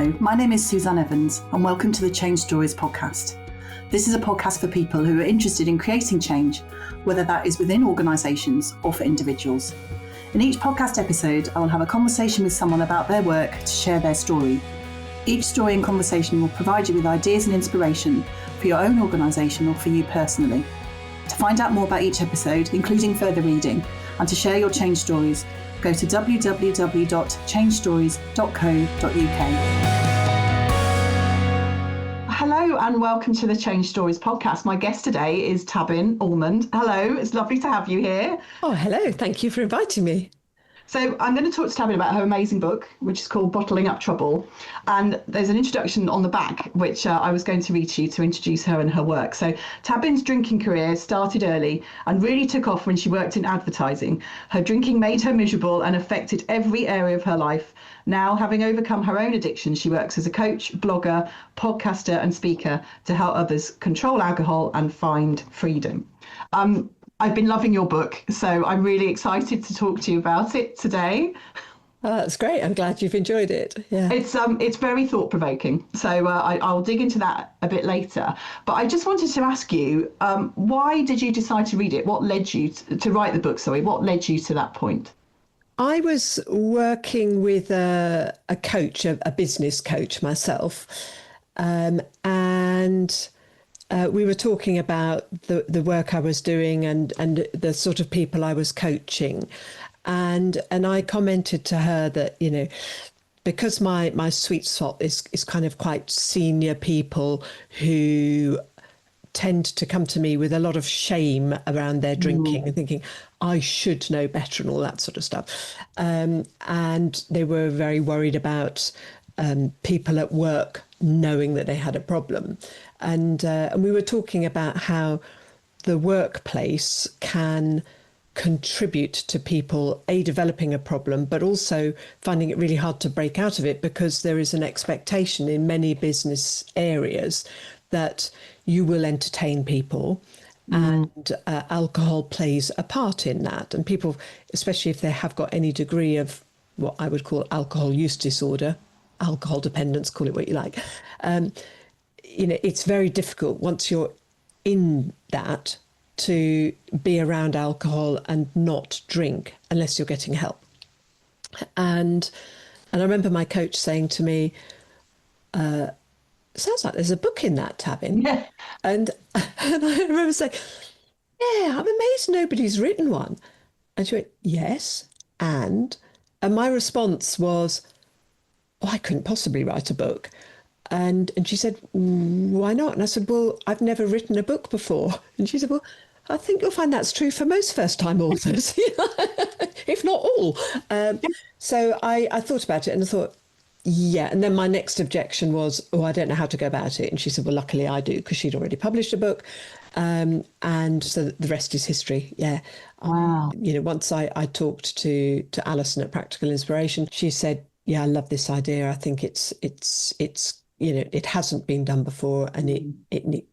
Hello, my name is Susanne Evans and welcome to the ChangeStories podcast. This is a podcast for people who are interested in creating change, whether that is within organisations or for individuals. In each podcast episode, I will have a conversation with someone about their work to share their story. Each story and conversation will provide you with ideas and inspiration for your own organisation or for you personally. To find out more about each episode, including further reading, and to share your change stories, go to www.changestories.co.uk. Hello and welcome to the Change Stories podcast. My guest today is Tabbin Almond. Hello, it's lovely to have you here. Oh, hello. Thank you for inviting me. So I'm going to talk to Tabbin about her amazing book, which is called Bottling Up Trouble. And there's an introduction on the back, which I was going to read to you to introduce her and her work. So Tabbin's drinking career started early and really took off when she worked in advertising. Her drinking made her miserable and affected every area of her life. Now, having overcome her own addiction, she works as a coach, blogger, podcaster and speaker to help others control alcohol and find freedom. I've been loving your book, so I'm really excited to talk to you about it today. Oh, that's great. I'm glad you've enjoyed it. Yeah, it's very thought-provoking, so I'll dig into that a bit later. But I just wanted to ask you, why did you decide to read it? What led you to write the book? Sorry, what led you to that point? I was working with a coach, a business coach myself, and we were talking about the work I was doing and the sort of people I was coaching. And I commented to her that, you know, because my sweet spot is kind of quite senior people who tend to come to me with a lot of shame around their drinking and thinking, I should know better and all that sort of stuff. And they were very worried about people at work knowing that they had a problem. And we were talking about how the workplace can contribute to people, developing a problem, but also finding it really hard to break out of it because there is an expectation in many business areas that you will entertain people. And alcohol plays a part in that. And people, especially if they have got any degree of what I would call alcohol use disorder, alcohol dependence, call it what you like. You know, it's very difficult once you're in that to be around alcohol and not drink unless you're getting help. And I remember my coach saying to me, sounds like there's a book in that, Tabbin. Yeah. And I remember saying, yeah, I'm amazed nobody's written one. And she went, yes, and my response was, oh, I couldn't possibly write a book. And she said, why not? And I said, well, I've never written a book before. And she said, well, I think you'll find that's true for most first-time authors, if not all. So I thought about it and I thought, yeah. And then my next objection was, oh, I don't know how to go about it. And she said, well, luckily I do, because she'd already published a book. And so the rest is history. Yeah. Wow. You know, once I talked to Alison at Practical Inspiration, she said, yeah, I love this idea. I think it's you know, it hasn't been done before, and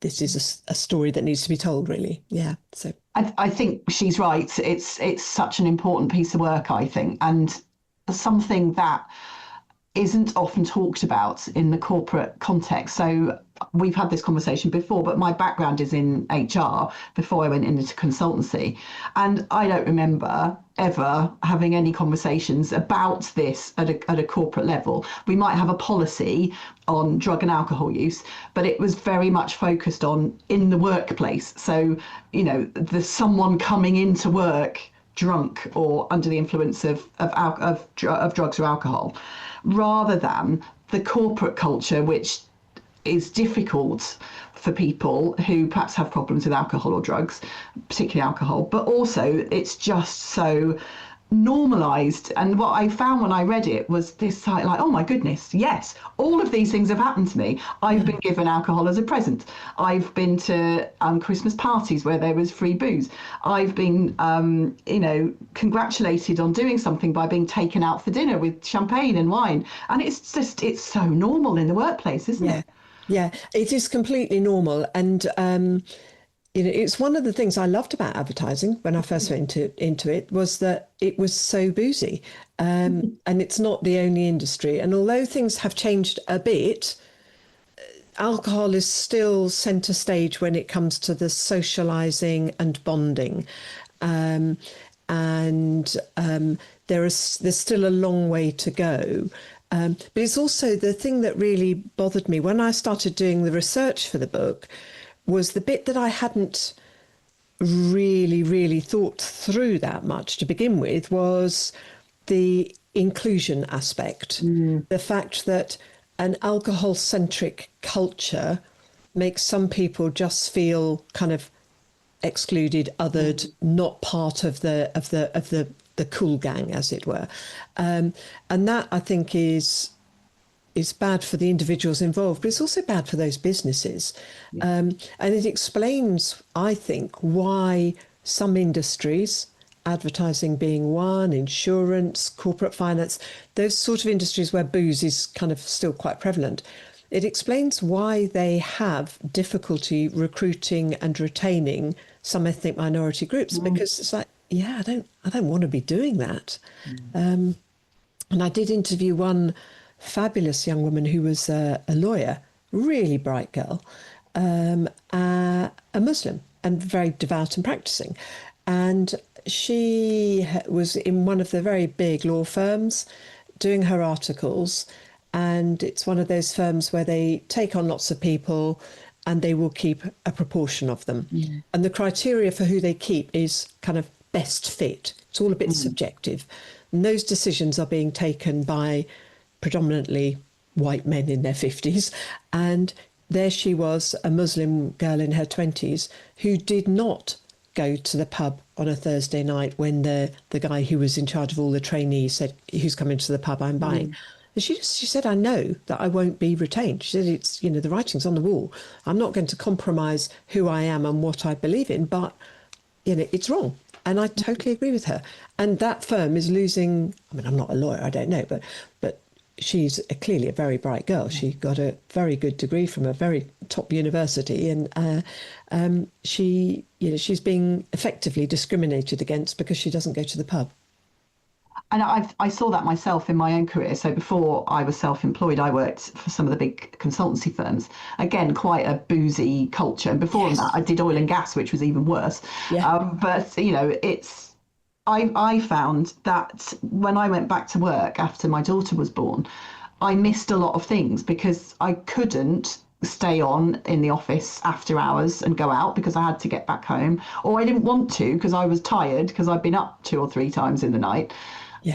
this is a story that needs to be told, really. Yeah. So I think she's right. It's such an important piece of work, I think, and something that isn't often talked about in the corporate context. So we've had this conversation before, but my background is in HR before I went into consultancy. And I don't remember ever having any conversations about this at a corporate level. We might have a policy on drug and alcohol use, but it was very much focused on in the workplace. So, you know, there's someone coming into work drunk or under the influence of drugs or alcohol, rather than the corporate culture, which is difficult for people who perhaps have problems with alcohol or drugs, particularly alcohol, but also it's just so normalized. And what I found when I read it was this like, oh my goodness, yes, all of these things have happened to me. I've been given alcohol as a present. I've been to Christmas parties where there was free booze. I've been, you know, congratulated on doing something by being taken out for dinner with champagne and wine. And it's so normal in the workplace, isn't it? Yeah, it is completely normal. And it's one of the things I loved about advertising when I first went into it was that it was so boozy. And it's not the only industry. And although things have changed a bit, alcohol is still centre stage when it comes to the socialising and bonding. Um, and there's still a long way to go. But it's also the thing that really bothered me when I started doing the research for the book was the bit that I hadn't really thought through that much to begin with was the inclusion aspect. The fact that an alcohol-centric culture makes some people just feel kind of excluded, othered, not part of the cool gang, as it were, and that I think is bad for the individuals involved, but it's also bad for those businesses, and it explains, I think, why some industries, advertising being one, insurance, corporate finance, those sort of industries where booze is kind of still quite prevalent. It explains why they have difficulty recruiting and retaining some ethnic minority groups, because it's like, yeah, I don't want to be doing that. And I did interview one fabulous young woman who was a lawyer, really bright girl, a Muslim and very devout and practicing. And she was in one of the very big law firms doing her articles. And it's one of those firms where they take on lots of people and they will keep a proportion of them. And the criteria for who they keep is kind of best fit. It's all a bit subjective. And those decisions are being taken by predominantly white men in their 50s. And there she was, a Muslim girl in her 20s, who did not go to the pub on a Thursday night when the guy who was in charge of all the trainees said, who's coming to the pub, I'm buying. And she said, I know that I won't be retained. She said, it's, the writing's on the wall. I'm not going to compromise who I am and what I believe in, but, it's wrong. And I totally agree with her. And that firm is losing, I mean, I'm not a lawyer, I don't know, but she's clearly a very bright girl. She got a very good degree from a very top university, and she's being effectively discriminated against because she doesn't go to the pub. And I saw that myself in my own career. So before I was self-employed, I worked for some of the big consultancy firms. Again, quite a boozy culture. And before that, I did oil and gas, which was even worse. But I found that when I went back to work after my daughter was born, I missed a lot of things because I couldn't stay on in the office after hours and go out because I had to get back home, or I didn't want to because I was tired because I'd been up 2 or 3 times in the night.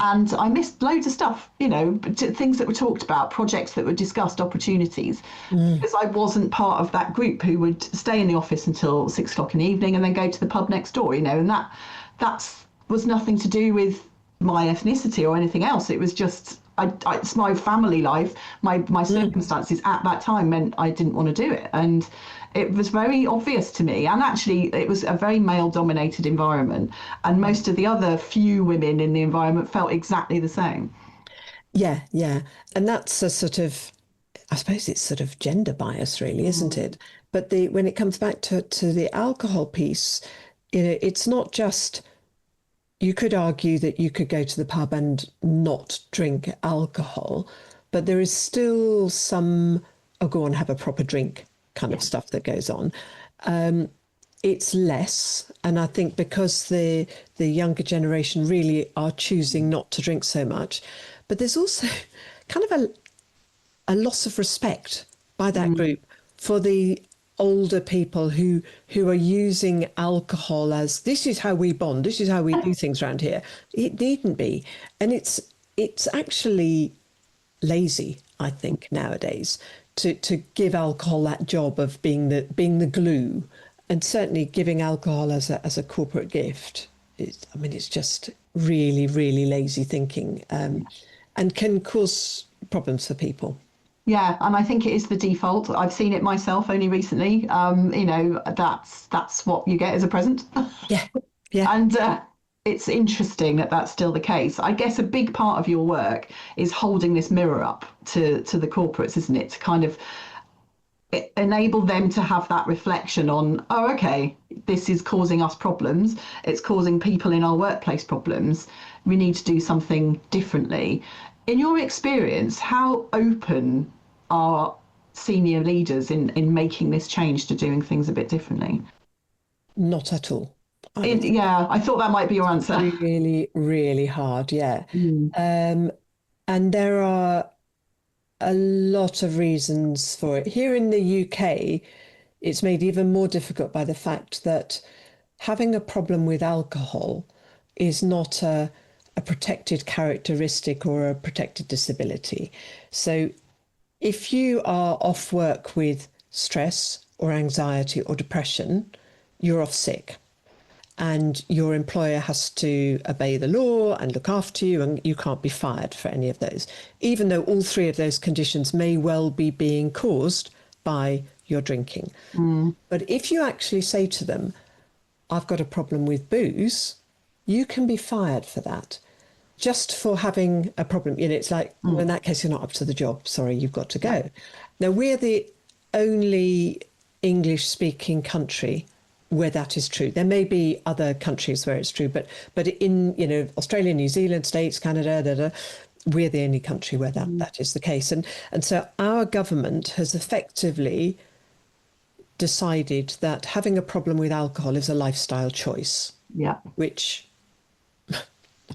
And I missed loads of stuff, things that were talked about, projects that were discussed, opportunities, because I wasn't part of that group who would stay in the office until 6 o'clock in the evening and then go to the pub next door, and that was nothing to do with my ethnicity or anything else. It was just, it's my family life, my circumstances at that time meant I didn't want to do it. And it was very obvious to me. And actually, it was a very male-dominated environment. And most of the other few women in the environment felt exactly the same. Yeah. And that's a sort of, I suppose it's sort of gender bias, really, isn't it? But when it comes back to the alcohol piece, it's not just, you could argue that you could go to the pub and not drink alcohol, but there is still some, go on, have a proper drink kind of stuff that goes on. It's less, and I think because the younger generation really are choosing not to drink so much, but there's also kind of a loss of respect by that group for the older people who are using alcohol as, this is how we bond, this is how we do things around here. It needn't be. And it's actually lazy, I think, nowadays to give alcohol that job of being the glue, and certainly giving alcohol as a corporate gift. It's just really lazy thinking, and can cause problems for people. Yeah, and I think it is the default. I've seen it myself only recently. That's what you get as a present. Yeah. And it's interesting that that's still the case. I guess a big part of your work is holding this mirror up to the corporates, isn't it? To kind of enable them to have that reflection on, oh, okay, this is causing us problems. It's causing people in our workplace problems. We need to do something differently. In your experience, how open are senior leaders in making this change to doing things a bit differently? Not at all. I would say Yeah, I thought that might be your answer. really, really hard. Yeah. Mm. And there are a lot of reasons for it. Here in the UK, it's made even more difficult by the fact that having a problem with alcohol is not a protected characteristic or a protected disability. So if you are off work with stress or anxiety or depression, you're off sick. And your employer has to obey the law and look after you, and you can't be fired for any of those, even though all three of those conditions may well be being caused by your drinking. Mm. But if you actually say to them, I've got a problem with booze, you can be fired for that. Just for having a problem. It's like, well, in that case, you're not up to the job. Sorry, you've got to go. Now, we're the only English speaking country where that is true. There may be other countries where it's true, but in Australia, New Zealand, States, Canada, we're the only country where that is the case. And so our government has effectively decided that having a problem with alcohol is a lifestyle choice. Yeah. Which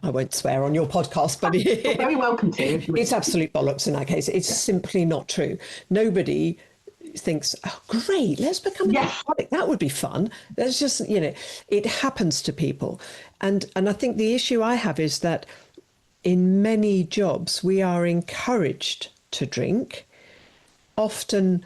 I won't swear on your podcast, but You're very welcome to. It's absolute bollocks in that case. It's simply not true. Nobody thinks, oh, great, let's become an alcoholic. That would be fun. That's just, it happens to people. And I think the issue I have is that in many jobs, we are encouraged to drink. Often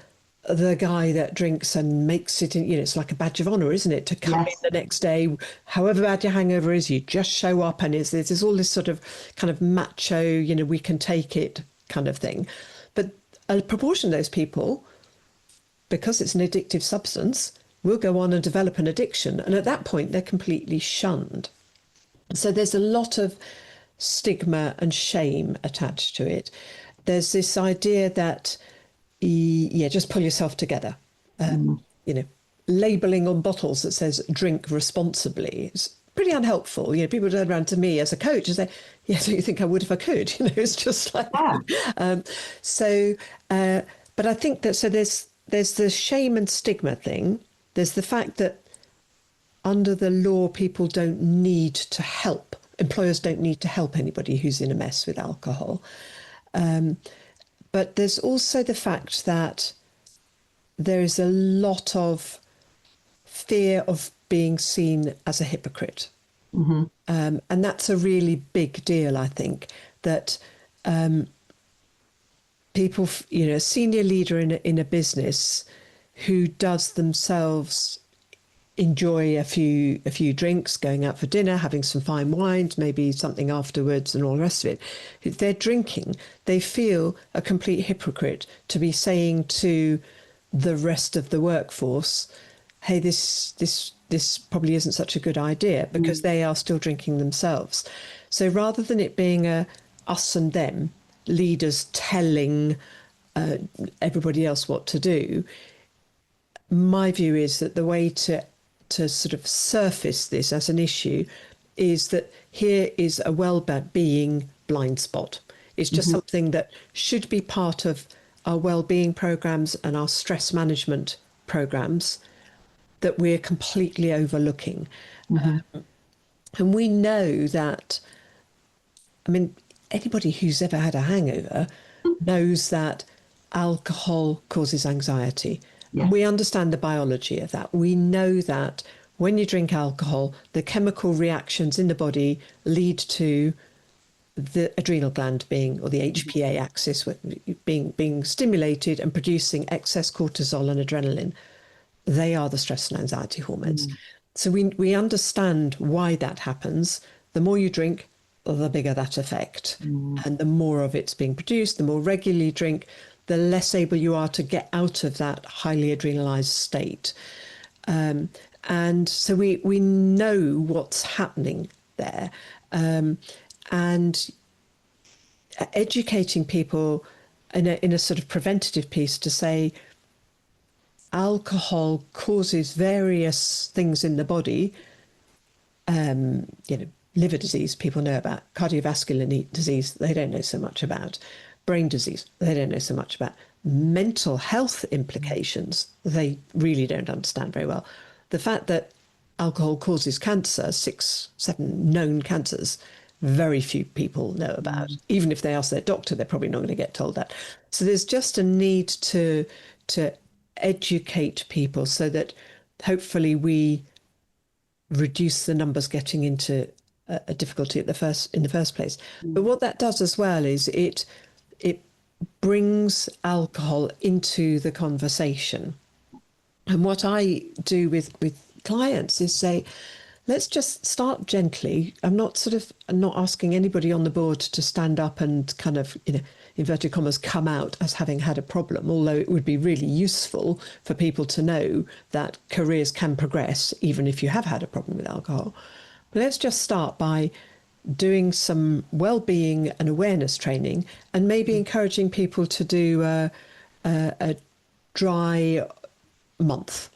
the guy that drinks and makes it, it's like a badge of honour, isn't it? To come in the next day, however bad your hangover is, you just show up, and there's all this sort of kind of macho, we can take it kind of thing. But a proportion of those people, because it's an addictive substance, will go on and develop an addiction. And at that point, they're completely shunned. So there's a lot of stigma and shame attached to it. There's this idea that, just pull yourself together. Labelling on bottles that says drink responsibly is pretty unhelpful. People turn around to me as a coach and say, yeah, so you think I would if I could? It's just like, but I think that, so there's the shame and stigma thing. There's the fact that under the law, people don't need to help. Employers don't need to help anybody who's in a mess with alcohol. But there's also the fact that there is a lot of fear of being seen as a hypocrite. Mm-hmm. And that's a really big deal, I think, that people, a senior leader in a business who does themselves enjoy a few drinks, going out for dinner, having some fine wines, maybe something afterwards and all the rest of it. If they're drinking, they feel a complete hypocrite to be saying to the rest of the workforce, hey, this probably isn't such a good idea, because they are still drinking themselves. So rather than it being a us and them, leaders telling everybody else what to do, my view is that the way to sort of surface this as an issue is that here is a well-being blind spot. It's just something that should be part of our well-being programs and our stress management programs that we're completely overlooking. And we know that, anybody who's ever had a hangover knows that alcohol causes anxiety. Yeah. We understand the biology of that. We know that when you drink alcohol, the chemical reactions in the body lead to the adrenal gland or the HPA axis being stimulated and producing excess cortisol and adrenaline. They are the stress and anxiety hormones. So we understand why that happens. The more you drink, the bigger that effect. And the more of it's being produced, the more regularly you drink, the less able you are to get out of that highly adrenalized state. And so we know what's happening there. And educating people in a sort of preventative piece to say, alcohol causes various things in the body. Liver disease, people know about. Cardiovascular disease, they don't know so much about. Brain disease, they don't know so much about. Mental health implications, they really don't understand very well. The fact that alcohol causes cancer, 6, 7 known cancers, very few people know about. Even if they ask their doctor, they're probably not going to get told that. So there's just a need to educate people so that hopefully we reduce the numbers getting into a difficulty in the first place. But what that does as well is it brings alcohol into the conversation. And what I do with clients is say, let's just start gently. I'm not asking anybody on the board to stand up and kind of, inverted commas, come out as having had a problem, although it would be really useful for people to know that careers can progress even if you have had a problem with alcohol. But let's just start by doing some well-being and awareness training, and maybe encouraging people to do a dry month,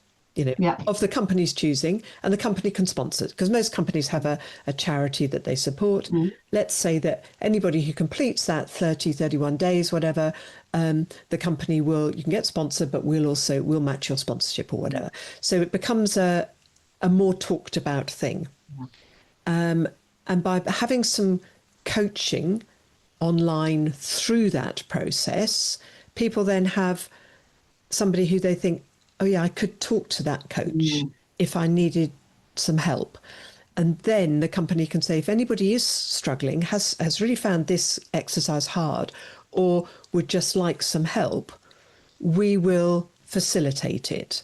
of the company's choosing, and the company can sponsor it, because most companies have a charity that they support. Let's say that anybody who completes that 30, 31 days, whatever, the company you can get sponsored, but we'll match your sponsorship or whatever. So it becomes a more talked about thing. And by having some coaching online through that process, people then have somebody who they think, oh yeah, I could talk to that coach if I needed some help. And then the company can say, if anybody is struggling, has really found this exercise hard, or would just like some help, we will facilitate it.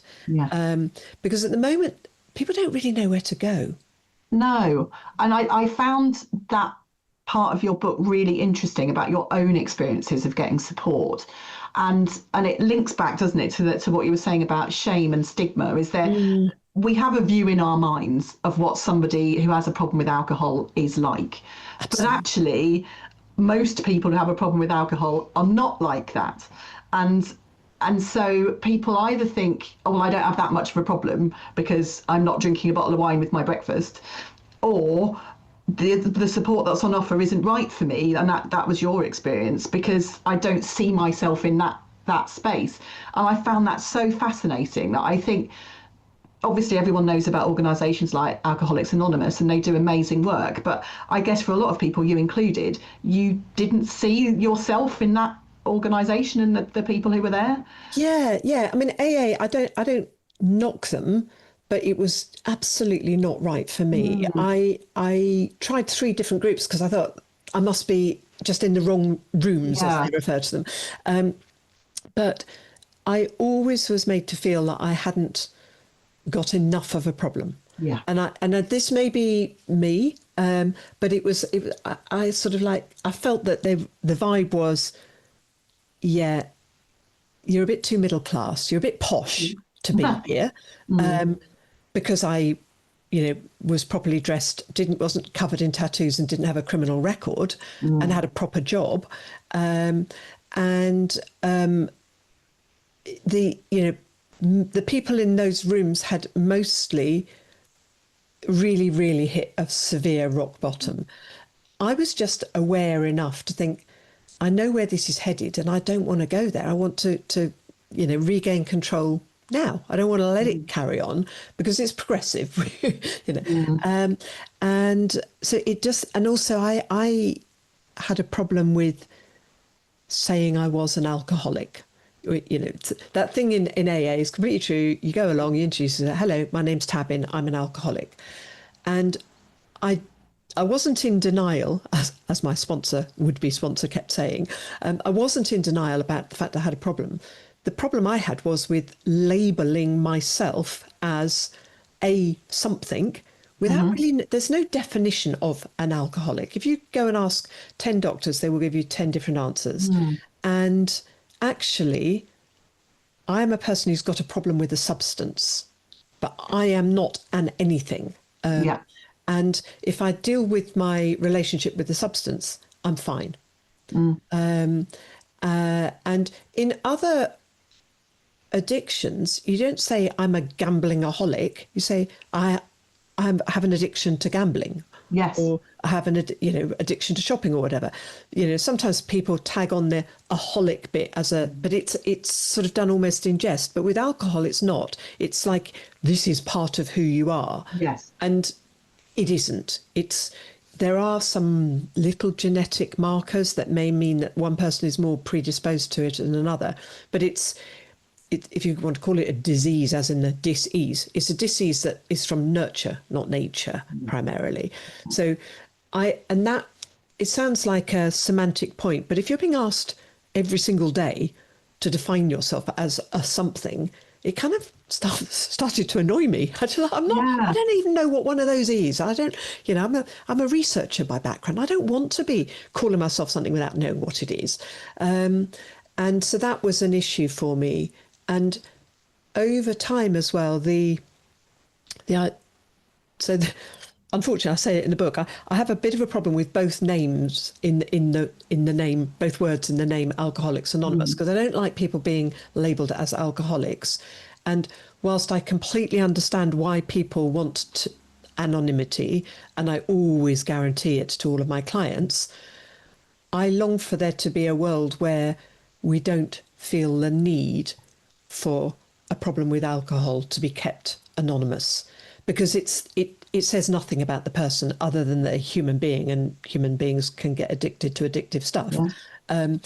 Because at the moment, people don't really know where to go. No. And I found that part of your book really interesting about your own experiences of getting support. And it links back, doesn't it, to what you were saying about shame and stigma. Is there we have a view in our minds of what somebody who has a problem with alcohol is like. Absolutely. But actually, most people who have a problem with alcohol are not like that. And so people either think, oh, well, I don't have that much of a problem because I'm not drinking a bottle of wine with my breakfast, or the support that's on offer isn't right for me. And that was your experience, because I don't see myself in that space. And I found that so fascinating that I think, obviously everyone knows about organisations like Alcoholics Anonymous, and they do amazing work. But I guess for a lot of people, you included, you didn't see yourself in that organisation and the people who were there. Yeah. I mean, AA, I don't knock them, but it was absolutely not right for me. I tried 3 different groups because I thought I must be just in the wrong rooms, as they refer to them. But I always was made to feel that I hadn't got enough of a problem. And this may be me, but it was I sort of like, I felt that the vibe was, yeah, you're a bit too middle class, you're a bit posh to be here, because I was properly dressed, wasn't covered in tattoos, and didn't have a criminal record, and had a proper job, the people in those rooms had mostly really, really hit a severe rock bottom. I was just aware enough to think, I know where this is headed, and I don't want to go there. I want to regain control now. I don't want to let it carry on, because it's progressive, and so it just, and also I had a problem with saying I was an alcoholic. That thing in AA is completely true. You go along, you introduce yourself, hello, my name's Tabbin, I'm an alcoholic. And I wasn't in denial, as my would-be sponsor kept saying. I wasn't in denial about the fact I had a problem. The problem I had was with labelling myself as a something without really, there's no definition of an alcoholic. If you go and ask 10 doctors, they will give you 10 different answers. And actually, I am a person who's got a problem with a substance, but I am not an anything. And if I deal with my relationship with the substance, I'm fine. And in other addictions, you don't say I'm a gambling-aholic. You say I have an addiction to gambling, Yes. or I have addiction to shopping or whatever. Sometimes people tag on the aholic bit but it's sort of done almost in jest. But with alcohol, it's not. It's like this is part of who you are. Yes. And it isn't. There are some little genetic markers that may mean that one person is more predisposed to it than another, but if you want to call it a disease, as in a dis-ease, it's a disease that is from nurture, not nature, primarily. So it sounds like a semantic point, but if you're being asked every single day to define yourself as a something, it kind of started to annoy me. I don't even know what one of those is. I don't, I'm a researcher by background. I don't want to be calling myself something without knowing what it is. And so that was an issue for me. And over time as well, unfortunately, I say it in the book, I have a bit of a problem with both names in the name, both words in the name Alcoholics Anonymous, because I don't like people being labelled as alcoholics. And whilst I completely understand why people want anonymity, and I always guarantee it to all of my clients, I long for there to be a world where we don't feel the need for a problem with alcohol to be kept anonymous, because it says nothing about the person other than they're a human being, and human beings can get addicted to addictive stuff. Yeah.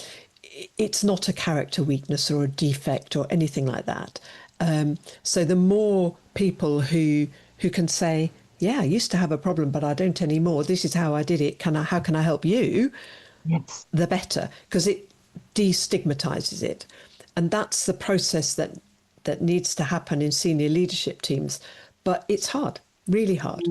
It's not a character weakness or a defect or anything like that. So the more people who can say, yeah, I used to have a problem, but I don't anymore. This is how I did it. How can I help you? Yes. The better, because it destigmatizes it. And that's the process that needs to happen in senior leadership teams. But it's hard, really hard.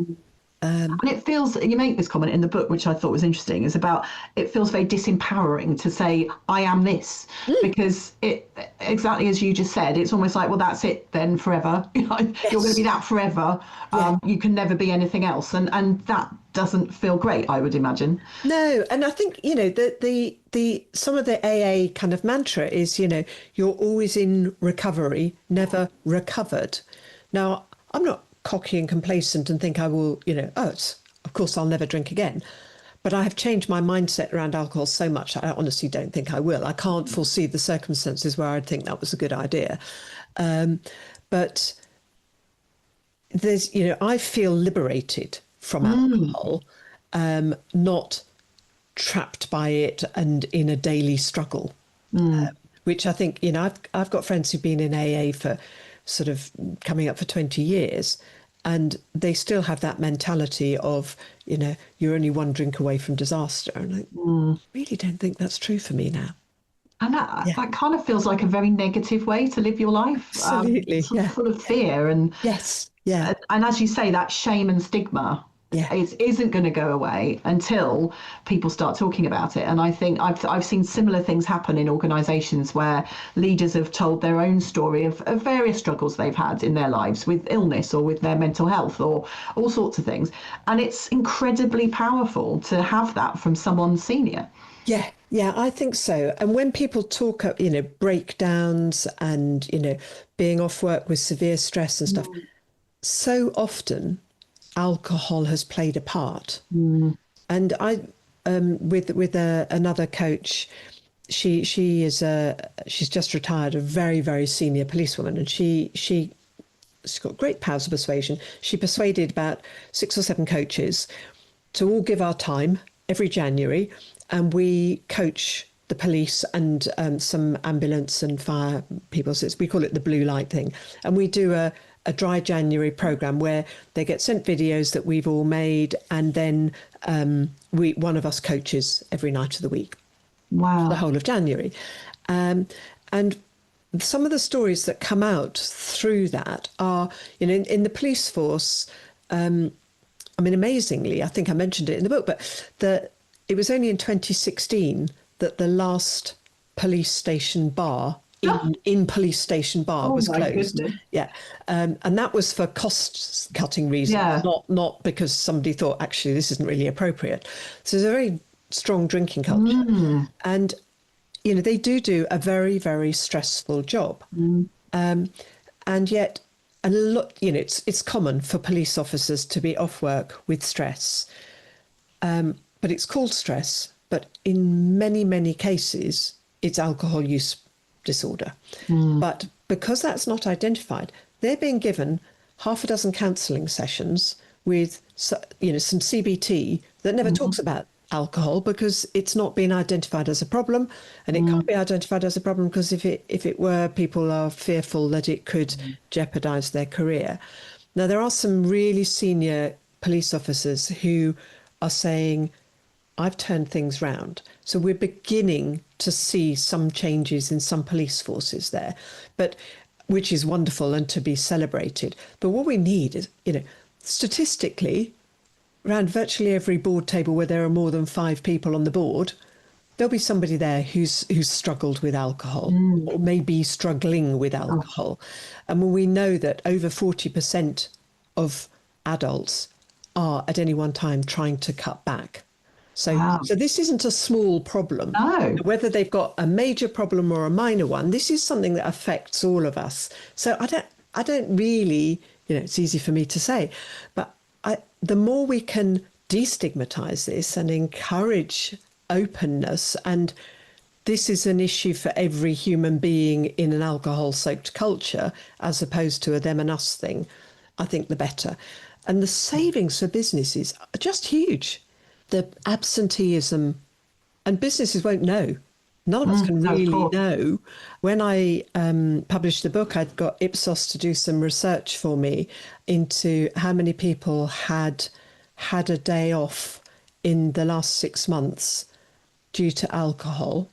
And it feels, you make this comment in the book, which I thought was interesting, is about it feels very disempowering to say, I am this, because it, exactly as you just said, it's almost like, well, that's it then forever. You're going to be that forever. Yeah. You can never be anything else. And that doesn't feel great, I would imagine. No. And I think, the some of the AA kind of mantra is, you're always in recovery, never recovered. Now, I'm not cocky and complacent and think I will, of course I'll never drink again. But I have changed my mindset around alcohol so much, I honestly don't think I will. I can't foresee the circumstances where I'd think that was a good idea. But there's, I feel liberated from alcohol, not trapped by it and in a daily struggle, which I think, I've got friends who've been in AA for sort of coming up for 20 years, and they still have that mentality of, you're only one drink away from disaster. And I really don't think that's true for me now. And that kind of feels like a very negative way to live your life. Absolutely, full of fear and yes, yeah. And as you say, that shame and stigma isn't going to go away until people start talking about it. And I think I've seen similar things happen in organisations where leaders have told their own story of various struggles they've had in their lives with illness or with their mental health or all sorts of things. And it's incredibly powerful to have that from someone senior. Yeah, I think so. And when people talk, breakdowns and, being off work with severe stress and stuff, so often alcohol has played a part. And I, with another coach, she's just retired, a very, very senior policewoman, and she's got great powers of persuasion. She persuaded about 6 or 7 coaches to all give our time every January, and we coach the police and some ambulance and fire people. So we call it the blue light thing, and we do a dry January program where they get sent videos that we've all made, and then one of us coaches every night of the week. Wow. For the whole of January. And some of the stories that come out through that are, in the police force, amazingly, I think I mentioned it in the book, but it was only in 2016 that the last police station bar in police station bar was closed. Goodness. Yeah. And that was for cost cutting reasons, not because somebody thought, actually, this isn't really appropriate. So there's a very strong drinking culture. And, they do a very, very stressful job. And yet, a lot, it's common for police officers to be off work with stress, but it's called stress. But in many, many cases, it's alcohol use disorder. But because that's not identified, they're being given half a dozen counselling sessions with, some CBT that never talks about alcohol because it's not been identified as a problem, and it can't be identified as a problem because if it were, people are fearful that it could jeopardise their career. Now, there are some really senior police officers who are saying, I've turned things round. So we're beginning to see some changes in some police forces there, but which is wonderful and to be celebrated. But what we need is, statistically, around virtually every board table where there are more than 5 people on the board, there'll be somebody there who's struggled with alcohol or maybe struggling with alcohol. And when we know that over 40% of adults are at any one time trying to cut back. So this isn't a small problem. No. Whether they've got a major problem or a minor one, this is something that affects all of us. So I don't really, it's easy for me to say, but the more we can destigmatize this and encourage openness, and this is an issue for every human being in an alcohol-soaked culture, as opposed to a them and us thing, I think the better. And the savings for businesses are just huge. The absenteeism, and businesses won't know. None of us can really know. When I published the book, I'd got Ipsos to do some research for me into how many people had a day off in the last 6 months due to alcohol.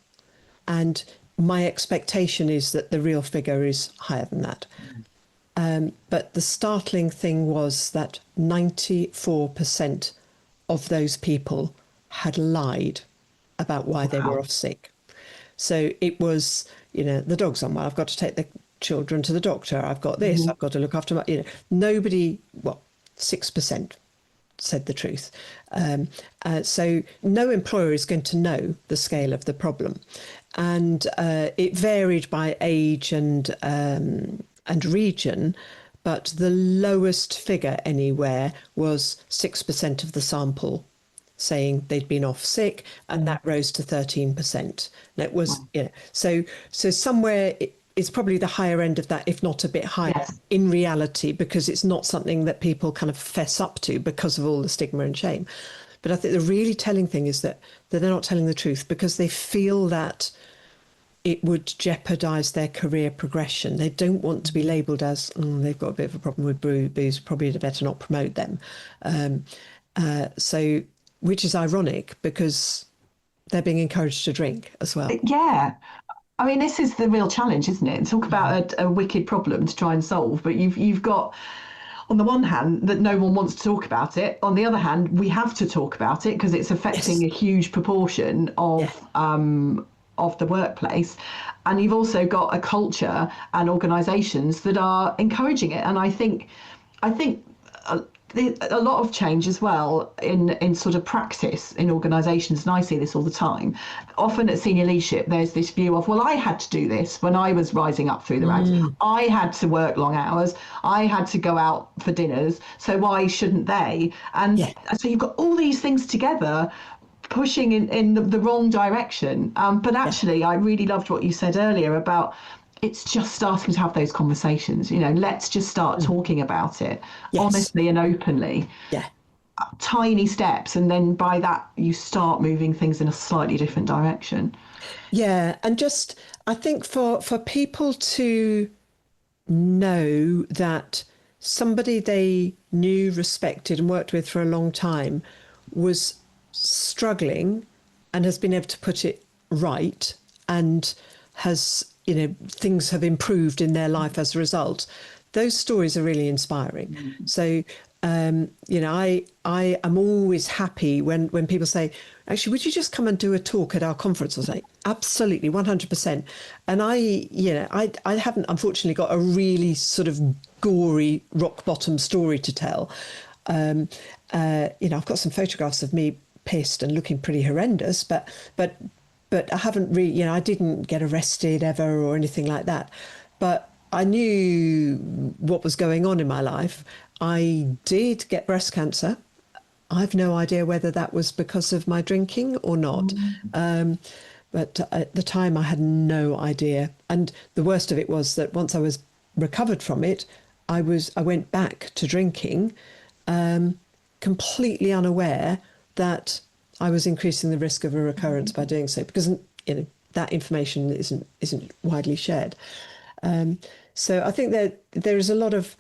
And my expectation is that the real figure is higher than that. But the startling thing was that 94% of those people had lied about why they were off sick. So it was, the dog's unwell, I've got to take the children to the doctor, I've got this, I've got to look after my, nobody, 6% said the truth. So no employer is going to know the scale of the problem. And it varied by age and region, but the lowest figure anywhere was 6% of the sample saying they'd been off sick, and that rose to 13%. And it was, so somewhere it's probably the higher end of that, if not a bit higher in reality, because it's not something that people kind of fess up to because of all the stigma and shame. But I think the really telling thing is that they're not telling the truth because they feel that it would jeopardise their career progression. They don't want to be labelled as, they've got a bit of a problem with booze, probably better not promote them. So, which is ironic because they're being encouraged to drink as well. Yeah. I mean, this is the real challenge, isn't it? Talk about a wicked problem to try and solve, but you've got, on the one hand, that no one wants to talk about it. On the other hand, we have to talk about it because it's affecting a huge proportion of the workplace. And you've also got a culture and organisations that are encouraging it. And I think a lot of change as well in sort of practice in organisations, and I see this all the time. Often at senior leadership, there's this view of, well, I had to do this when I was rising up through the ranks. I had to work long hours. I had to go out for dinners. So why shouldn't they? And so you've got all these things together pushing in the wrong direction. But actually, I really loved what you said earlier about it's just starting to have those conversations. Let's just start talking about it honestly and openly. Tiny steps, and then by that you start moving things in a slightly different direction. And just I think for people to know that somebody they knew, respected and worked with for a long time was struggling and has been able to put it right and has, things have improved in their life as a result. Those stories are really inspiring. So, I am always happy when people say, actually, would you just come and do a talk at our conference? I say, absolutely, 100%. And I haven't unfortunately got a really sort of gory rock bottom story to tell. I've got some photographs of me pissed and looking pretty horrendous, but I haven't really, I didn't get arrested ever or anything like that. But I knew what was going on in my life. I did get breast cancer. I've no idea whether that was because of my drinking or not. Mm. But at the time, I had no idea. And the worst of it was that once I was recovered from it, I went back to drinking, completely unaware that I was increasing the risk of a recurrence by doing so, because that information isn't widely shared. So I think that there is a lot of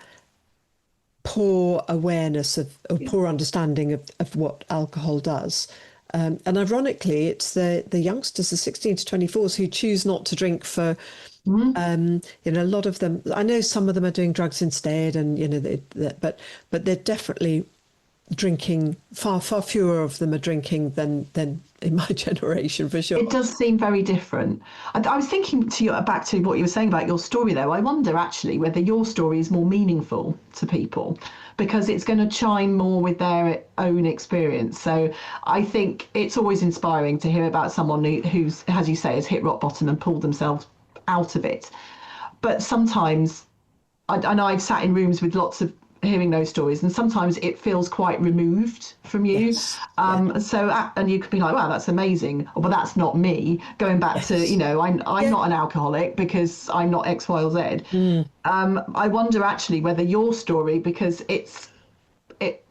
poor awareness or Yeah. poor understanding of what alcohol does. And ironically, it's the youngsters, the 16 to 24s, who choose not to drink for, a lot of them. I know some of them are doing drugs instead, and but they're definitely drinking. Far fewer of them are drinking than in my generation, for sure. It does seem very different. I was thinking back to what you were saying about your story, though. I wonder actually whether your story is more meaningful to people because it's going to chime more with their own experience. So I think it's always inspiring to hear about someone who's, as you say, has hit rock bottom and pulled themselves out of it. But sometimes, I know I've sat in rooms with lots of hearing those stories, and sometimes it feels quite removed from you. Yes. Yeah. And you could be like, wow, that's amazing, or well, that's not me. Going back to, Yes. I'm Yeah. not an alcoholic because I'm not X, Y, or Z. Mm. I wonder actually whether your story, because it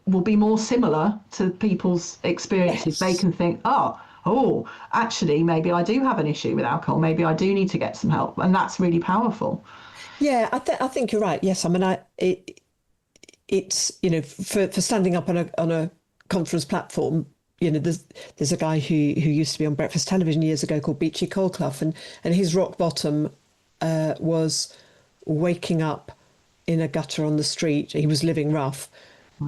will be more similar to people's experiences. They Yes. can think, oh, actually, maybe I do have an issue with alcohol. Maybe I do need to get some help, and that's really powerful. Yeah, I think you're right. Yes, I mean, it's for standing up on a conference platform. There's a guy who used to be on breakfast television years ago called Beachy Colclough, and his rock bottom was waking up in a gutter on the street. He was living rough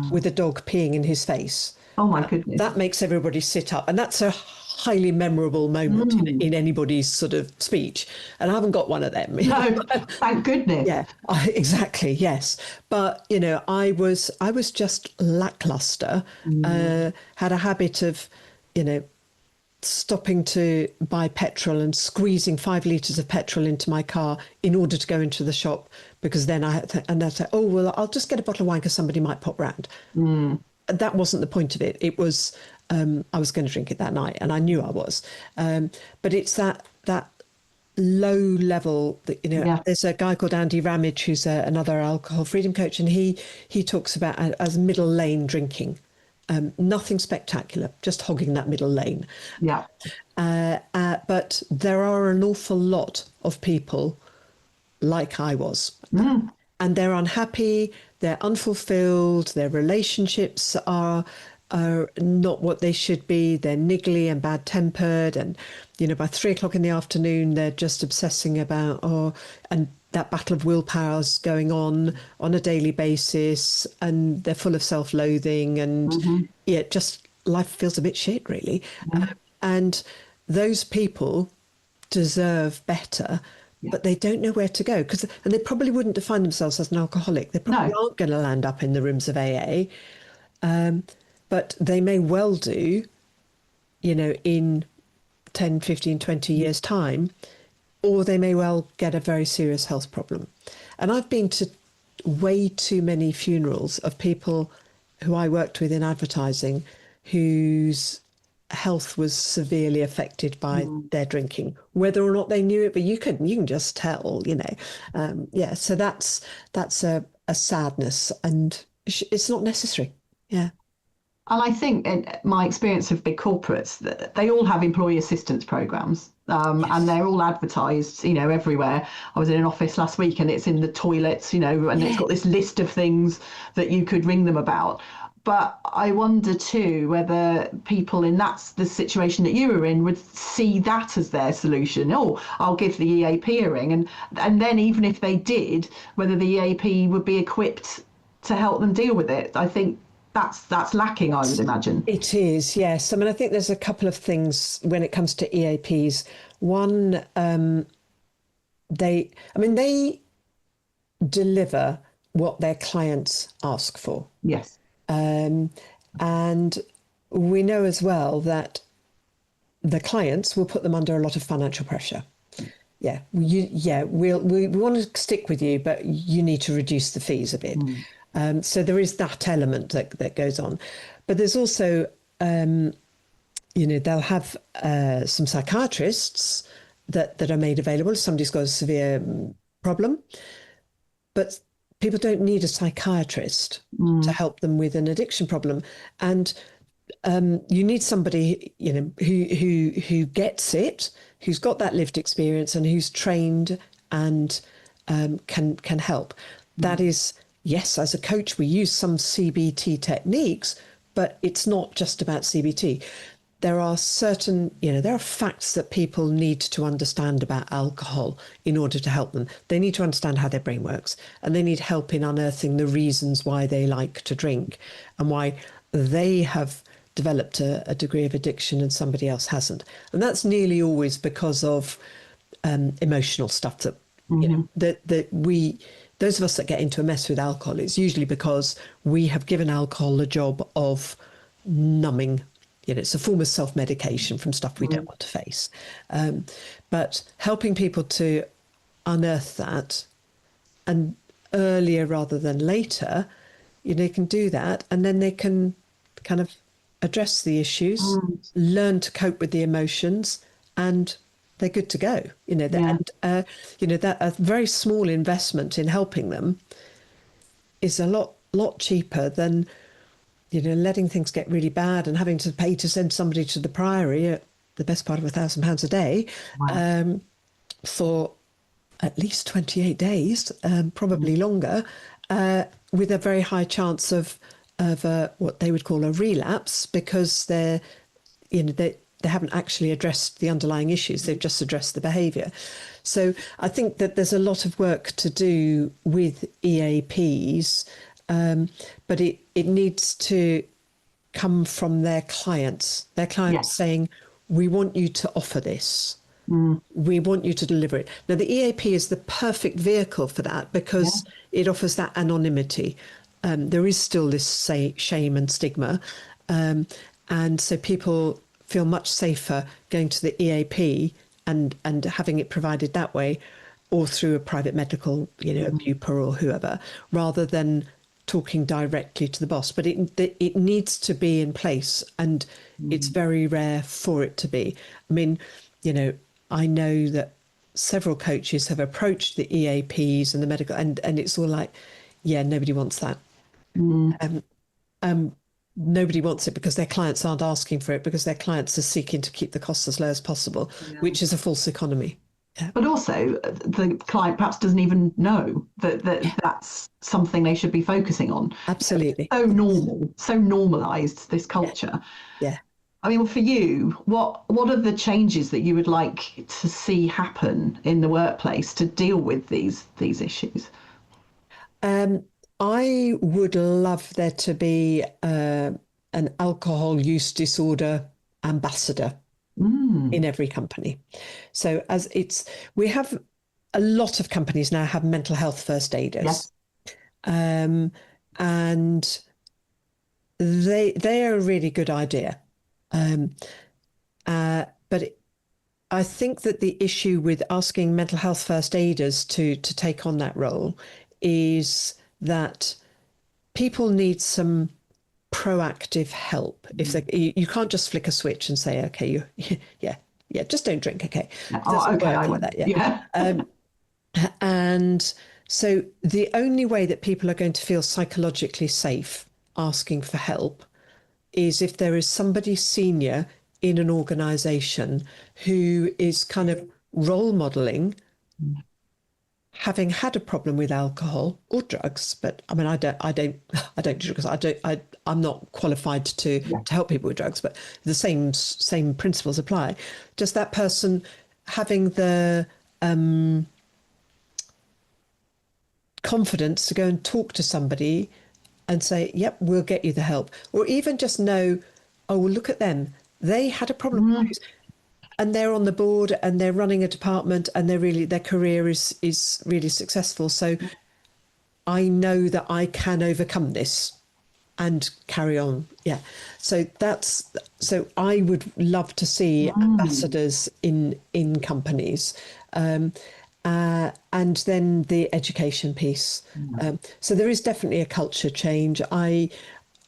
with a dog peeing in his face. Oh my goodness. That makes everybody sit up, and that's a highly memorable moment in anybody's sort of speech. And I haven't got one of them. No, thank goodness. Yeah, exactly. Yes, but I was just lackluster. Had a habit of, you know, stopping to buy petrol and squeezing 5 litres of petrol into my car in order to go into the shop, because then I'd say, oh well, I'll just get a bottle of wine because somebody might pop round. That wasn't the point of it. It was I was going to drink it that night, and I knew I was. But it's that low level that Yeah. there's a guy called Andy Ramage who's another alcohol freedom coach, and he talks about as middle lane drinking. Nothing spectacular, just hogging that middle lane. Yeah. But there are an awful lot of people like I was. And they're unhappy, they're unfulfilled, their relationships are not what they should be, they're niggly and bad tempered, and by 3 o'clock in the afternoon they're just obsessing about and that battle of willpower's going on a daily basis, and they're full of self-loathing, and yeah, just life feels a bit shit, really. And those people deserve better, but they don't know where to go, and they probably wouldn't define themselves as an alcoholic. They probably No. aren't going to land up in the rooms of AA, but they may well do, in 10, 15, 20 years' time, or they may well get a very serious health problem. And I've been to way too many funerals of people who I worked with in advertising whose health was severely affected by their drinking, whether or not they knew it, but you can just tell, yeah. So that's a sadness, and it's not necessary. Yeah. And I think in my experience of big corporates, they all have employee assistance programs, and Yes. they're all advertised, everywhere. I was in an office last week, and it's in the toilets, and it's got this list of things that you could ring them about. But I wonder too whether people in the situation that you were in would see that as their solution. Oh, I'll give the EAP a ring, and then even if they did, whether the EAP would be equipped to help them deal with it. I think that's lacking, I would imagine. It is, yes. I mean, I think there's a couple of things when it comes to EAPs. One, they deliver what their clients ask for. Yes. And we know as well that the clients will put them under a lot of financial pressure. we want to stick with you, but you need to reduce the fees a bit. So there is that element that goes on, but there's also they'll have some psychiatrists that are made available if somebody's got a severe problem, but people don't need a psychiatrist to help them with an addiction problem. And you need somebody, who gets it, who's got that lived experience, and who's trained and can help. That is, yes, as a coach, we use some CBT techniques, but it's not just about CBT. There are certain, there are facts that people need to understand about alcohol in order to help them. They need to understand how their brain works, and they need help in unearthing the reasons why they like to drink and why they have developed a degree of addiction and somebody else hasn't. And that's nearly always because of emotional stuff that, those of us that get into a mess with alcohol, it's usually because we have given alcohol a job of numbing. It's a form of self-medication from stuff we don't want to face. But helping people to unearth that, and earlier rather than later, they can do that, and then they can kind of address the issues, learn to cope with the emotions, and they're good to go. And that a very small investment in helping them is a lot cheaper than letting things get really bad and having to pay to send somebody to the Priory at the best part of £1,000 a day for at least 28 days, probably longer, with a very high chance of what they would call a relapse, because they haven't actually addressed the underlying issues. They've just addressed the behaviour. So I think that there's a lot of work to do with EAPs, but it needs to come from their clients. Their clients saying, we want you to offer this. We want you to deliver it. Now, the EAP is the perfect vehicle for that, because it offers that anonymity. There is still this shame and stigma. And so people feel much safer going to the EAP and having it provided that way, or through a private medical, a BUPA or whoever, rather than talking directly to the boss. But it needs to be in place, and it's very rare for it to be. I mean, I know that several coaches have approached the EAPs and the medical, and it's all like, nobody wants that. Nobody wants it because their clients aren't asking for it, because their clients are seeking to keep the costs as low as possible, which is a false economy. But also, the client perhaps doesn't even know that that's something they should be focusing on. Absolutely. So normal, so normalised, this culture. Yeah. I mean, for you, what are the changes that you would like to see happen in the workplace to deal with these issues? I would love there to be an alcohol use disorder ambassador in every company. So we have a lot of companies now have mental health first aiders. And they are a really good idea. But I think that the issue with asking mental health first aiders to take on that role is that people need some proactive help. If you can't just flick a switch and say, okay, just don't drink. Okay. I won't. And so the only way that people are going to feel psychologically safe asking for help is if there is somebody senior in an organisation who is kind of role modelling having had a problem with alcohol or drugs. But I mean, I don't do drugs. I'm not qualified to help people with drugs, but the same principles apply. Just that person having the confidence to go and talk to somebody and say, yep, we'll get you the help. Or even just know, oh, well, look at them. They had a problem and they're on the board and they're running a department and their career is really successful. So I know that I can overcome this. and carry on. Yeah. So I would love to see ambassadors in companies. And then the education piece. So there is definitely a culture change.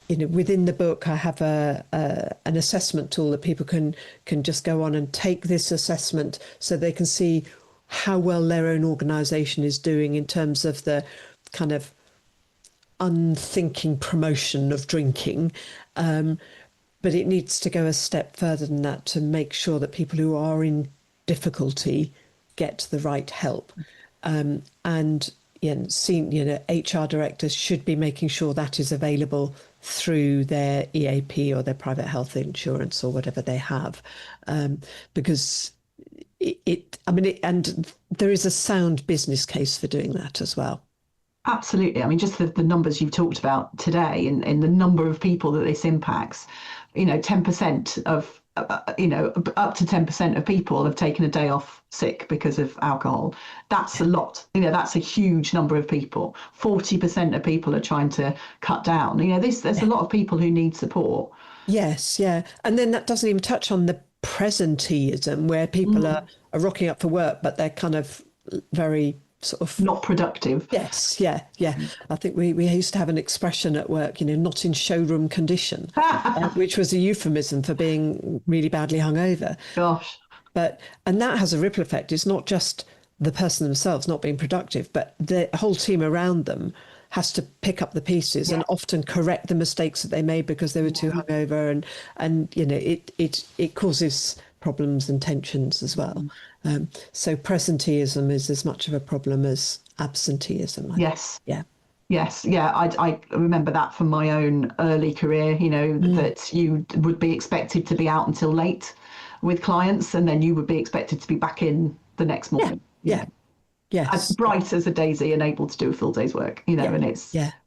Within the book, I have an assessment tool that people can just go on and take this assessment so they can see how well their own organisation is doing in terms of the kind of unthinking promotion of drinking. But it needs to go a step further than that to make sure that people who are in difficulty get the right help. And HR directors should be making sure that is available through their EAP or their private health insurance or whatever they have, because and there is a sound business case for doing that as well. Absolutely. I mean, just the numbers you've talked about today and the number of people that this impacts, 10% of, up to 10% of people have taken a day off sick because of alcohol. That's a lot. That's a huge number of people. 40% of people are trying to cut down. There's a lot of people who need support. Yes, yeah. And then that doesn't even touch on the presenteeism where people are rocking up for work, but they're kind of very sort of not productive. Yes, yeah. I think we used to have an expression at work, not in showroom condition, which was a euphemism for being really badly hungover. Gosh. And that has a ripple effect. It's not just the person themselves not being productive, but the whole team around them has to pick up the pieces and often correct the mistakes that they made because they were too hungover, and it causes problems and tensions as well. So presenteeism is as much of a problem as absenteeism. Yes. Yeah. Yes. Yeah. I remember that from my own early career, that you would be expected to be out until late with clients, and then you would be expected to be back in the next morning. Yeah. Yes. As bright as a daisy and able to do a full day's work, and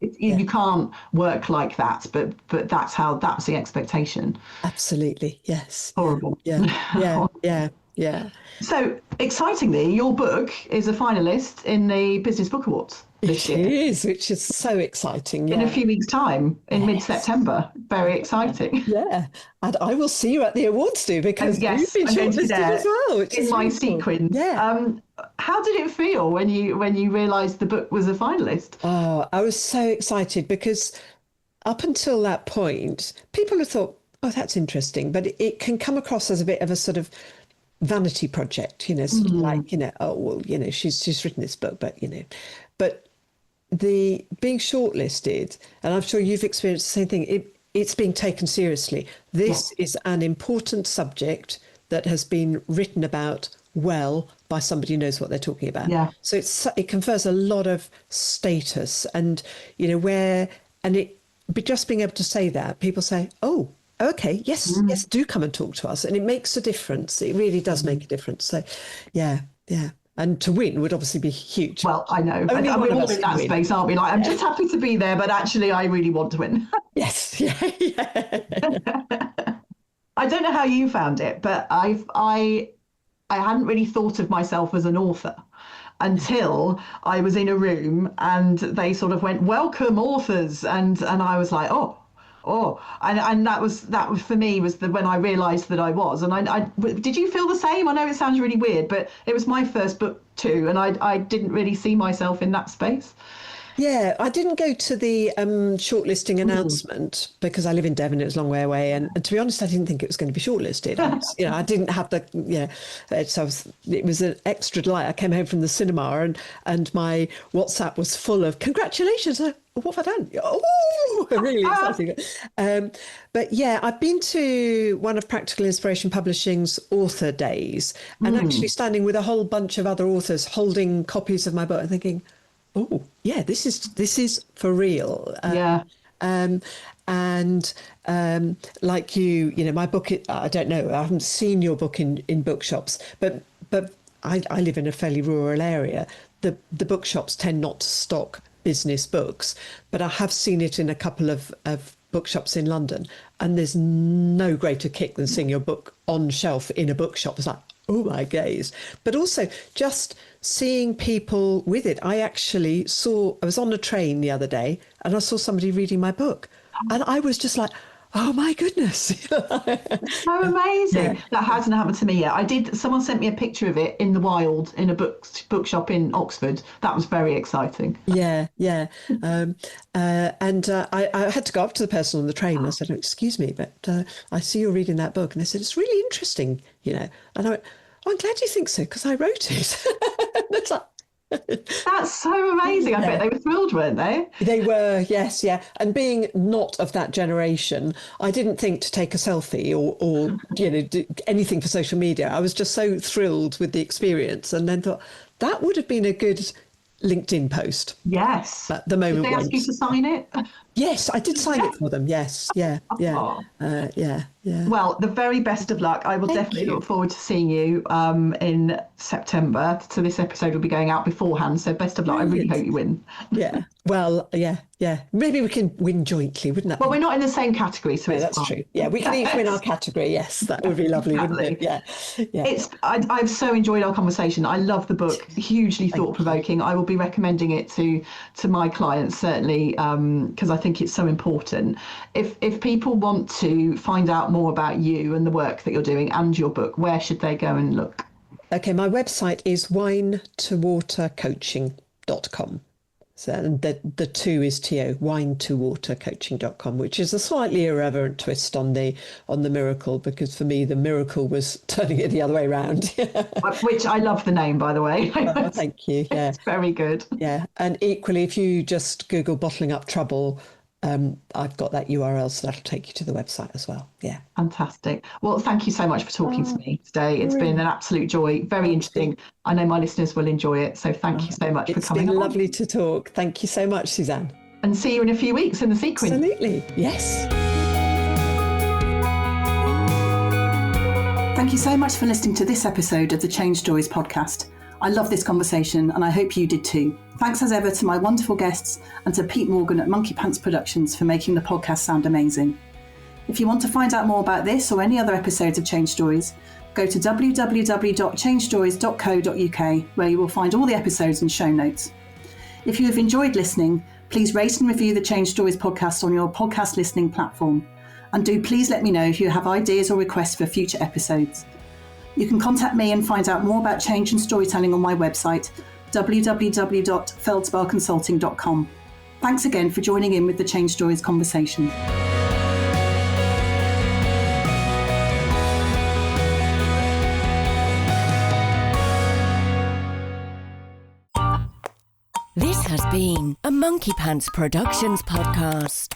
you can't work like that, but that's the expectation. Absolutely. Yes. Horrible. Yeah. So excitingly, your book is a finalist in the Business Book Awards this year. It is, which is so exciting. In a few weeks' time, in mid-September. Very exciting. Yeah, and I will see you at the awards too, because you've been shortlisted as well. Which in my sequence. Yeah. How did it feel when you realised the book was a finalist? Oh, I was so excited because up until that point, people have thought, oh, that's interesting, but it can come across as a bit of a sort of vanity project, sort of like, oh, well, she's written this book, but the being shortlisted, and I'm sure you've experienced the same thing, it's being taken seriously. This is an important subject that has been written about well by somebody who knows what they're talking about. Yeah. So it confers a lot of status, and just being able to say that, people say, oh, okay, yes, do come and talk to us. And it makes a difference. It really does make a difference. So, yeah. And to win would obviously be huge. Well, I know. We're all in that space, aren't we? Like, I'm just happy to be there, but actually, I really want to win. Yes. Yeah. I don't know how you found it, but I hadn't really thought of myself as an author until I was in a room and they sort of went, welcome authors. And I was like, oh, and that was for me was when I realised that I was. And I did you feel the same? I know it sounds really weird, but it was my first book too, and I didn't really see myself in that space. Yeah, I didn't go to the shortlisting announcement because I live in Devon. It was a long way away, and to be honest, I didn't think it was going to be shortlisted. I didn't have the so it was an extra delight. I came home from the cinema, and my WhatsApp was full of congratulations. What have I done? Oh, really exciting. But yeah, I've been to one of Practical Inspiration Publishing's author days, and actually standing with a whole bunch of other authors holding copies of my book and thinking, oh, yeah, this is for real. Like you, my book, I don't know, I haven't seen your book in bookshops, but I live in a fairly rural area. The bookshops tend not to stock business books, but I have seen it in a couple of bookshops in London, and there's no greater kick than seeing your book on shelf in a bookshop. It's like, oh my gaze. But also just seeing people with it. I was on a train the other day and I saw somebody reading my book. And I was just like, oh my goodness. So amazing. Yeah. That hasn't happened to me yet. Someone sent me a picture of it in the wild in a bookshop in Oxford. That was very exciting. Yeah, yeah. I had to go up to the person on the train and I said, "Oh, excuse me, but I see you're reading that book." And they said, "It's really interesting, you know." And I went, "Oh, I'm glad you think so, because I wrote it." It's like, That's so amazing. I bet yeah. they were thrilled, weren't they? They were, yes, yeah. And being not of that generation, I didn't think to take a selfie or do anything for social media. I was just so thrilled with the experience, and then thought that would have been a good LinkedIn post. Yes. But the Did moment they ask you went. to sign it? Yes, I did sign it for them. Yes, yeah, yeah, Oh. yeah, yeah. Well, the very best of luck. I will Thank definitely look you. forward to seeing you in September. So this episode will be going out beforehand. So best of luck. I really Brilliant. hope you win. Yeah. Well, yeah, yeah. Maybe we can win jointly, wouldn't that Well, be? we're not in the same category, so No, it's that's fine. true. Yeah, we can each win our category. Yes, that would be lovely, wouldn't it? Exactly. Yeah, yeah. I've so enjoyed our conversation. I love the book, hugely Thank thought you. provoking. I will be recommending it to my clients certainly because I think it's so important. If people want to find out more about you and the work that you're doing and your book, where should they go and look? Okay, my website is wine2watercoaching.com. So, and the two is wine2watercoaching.com, which is a slightly irreverent twist on the miracle, because for me the miracle was turning it the other way around. Which I love the name, by the way. Oh, thank you. Yeah, It's very good. yeah. And equally, if you just Google bottling up trouble, I've got that URL, so that'll take you to the website as well. Yeah. Fantastic. Well, thank you so much for talking to Oh, me today. It's been an brilliant. absolute joy, very Oh, it's interesting. been, I know my listeners will enjoy it. So thank you so much for it's coming been along. lovely to talk. Thank you so much, Suzanne. And see you in a few weeks in the sequin. Absolutely. Yes. Thank you so much for listening to this episode of the Change Stories podcast. I love this conversation and I hope you did too. Thanks as ever to my wonderful guests and to Pete Morgan at Monkey Pants Productions for making the podcast sound amazing. If you want to find out more about this or any other episodes of Change Stories, go to www.changestories.co.uk where you will find all the episodes and show notes. If you have enjoyed listening, please rate and review the Change Stories podcast on your podcast listening platform. And do please let me know if you have ideas or requests for future episodes. You can contact me and find out more about change and storytelling on my website, www.feldsparconsulting.com. Thanks again for joining in with the Change Stories conversation. This has been a Monkey Pants Productions podcast.